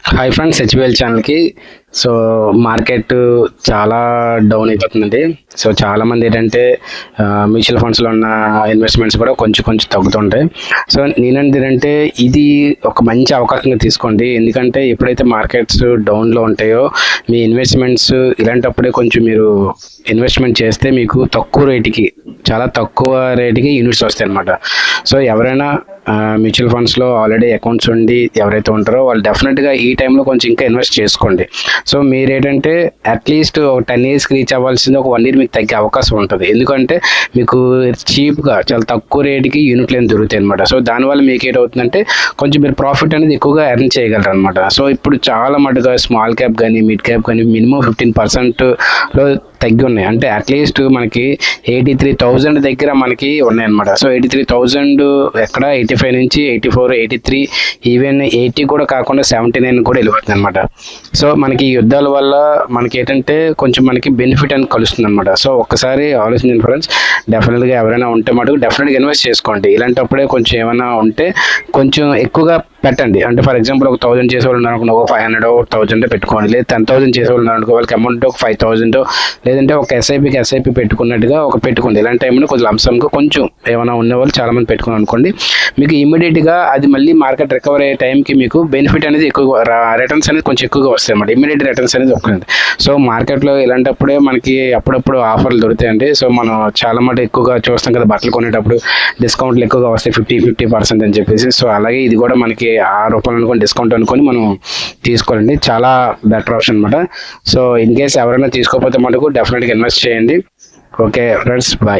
Hi friends, HBL ఛానల్కి. So market చాలా down అయిపోతుందండి. సో చాలామంది ఏంటంటే మ్యూచువల్ ఫండ్స్లో ఉన్న ఇన్వెస్ట్మెంట్స్ కూడా కొంచెం కొంచెం తగ్గుతుంటాయి. సో నేనంటే ఇది ఒక మంచి అవకాశంగా తీసుకోండి. ఎందుకంటే ఎప్పుడైతే మార్కెట్స్ డౌన్లో ఉంటాయో మీ ఇన్వెస్ట్మెంట్స్ ఇలాంటప్పుడే కొంచెం మీరు ఇన్వెస్ట్మెంట్ చేస్తే మీకు చాలా తక్కువ రేటుకి యూనిట్స్ వస్తాయి అన్నమాట. సో ఎవరైనా మ్యూచువల్ ఫండ్స్లో ఆల్రెడీ అకౌంట్స్ ఉండి ఎవరైతే ఉంటారో వాళ్ళు డెఫినెట్గా ఈ టైంలో కొంచెం ఇంకా ఇన్వెస్ట్ చేసుకోండి. సో మీరేంటంటే అట్లీస్ట్ ఒక 10 yearsకి రీచ్ అవ్వాల్సింది ఒక 1 year మీకు తగ్గే అవకాశం ఉంటుంది. ఎందుకంటే మీకు చీప్గా చాలా తక్కువ రేటుకి యూనిట్లు ఏమి దొరుకుతాయి అనమాట. సో దానివల్ల మీకు ఏంటవుతుందంటే కొంచెం మీరు ప్రాఫిట్ అనేది ఎక్కువగా ఎర్న్ చేయగలరు అనమాట. సో ఇప్పుడు చాలా మటుగా స్మాల్ క్యాప్ కానీ మిడ్ క్యాప్ కానీ మినిమం 15%లో తగ్గి ఉన్నాయి. అంటే అట్లీస్ట్ మనకి 83,000 దగ్గర మనకి ఉన్నాయన్నమాట. సో 83,000 ఎక్కడ 85 నుంచి 84, 83, ఈవెన్ 80 కూడా కాకుండా 79 కూడా వెళ్ళిపోతుంది అనమాట. సో మనకి యుద్ధాల వల్ల మనకి ఏంటంటే కొంచెం మనకి బెనిఫిట్ అని కలుస్తుంది అనమాట. సో ఒక్కసారి ఆలోచించండి ఫ్రెండ్స్, డెఫినెట్గా ఎవరైనా ఉంటే మటుకు డెఫినెట్గా ఇన్వెస్ట్ చేసుకోండి. ఇలాంటప్పుడే కొంచెం ఏమైనా ఉంటే కొంచెం ఎక్కువగా పెట్టండి. అంటే ఫర్ ఎగ్జాంపుల్ ఒక 1000 చేసేవాళ్ళు ఉన్నారనుకో, ఒక 500 1000 పెట్టుకోండి. లేదా 10,000 చేసేవాళ్ళు ఉన్నారనుకో, వాళ్ళకి అమౌంట్ ఒక 5,000 లేదంటే ఒక ఎస్ఐపి పెట్టుకున్నట్టుగా పెట్టుకోండి. ఇలాంటి టైంలో కొంచెం లంసంగా కొంచెం ఏమైనా ఉన్నవాళ్ళు చాలా మంది పెట్టుకుని అనుకోండి, మీకు ఇమీడియట్గా అది మళ్ళీ మార్కెట్ రికవర్ అయ్యే టైంకి మీకు బెనిఫిట్ అనేది ఎక్కువ, రిటర్న్స్ అనేది కొంచెం ఎక్కువగా వస్తాయి అన్నమాట. ఇమీడియట్ రిటర్న్స్ అనేది వస్తుంది. సో మార్కెట్లో ఇలాంటప్పుడే మనకి అప్పుడప్పుడు ఆఫర్లు దొరుకుతాయండి. సో మనం చాలా మాట ఎక్కువగా చూస్తాం కదా, బట్టలు కొనేటప్పుడు డిస్కౌంట్లు ఎక్కువగా వస్తాయి, 50% అని చెప్పేసి. సో అలాగే ఇది కూడా మనకి ₹6 అనుకోని డిస్కౌంట్ అనుకొని మనం తీసుకోవాలండి. చాలా బెటర్ ఆప్షన్ అనమాట. సో ఇన్ కేస్ ఎవరైనా తీసుకోకపోతే మటుకు డెఫినెట్గా ఇన్వెస్ట్ చేయండి. Okay friends, bye.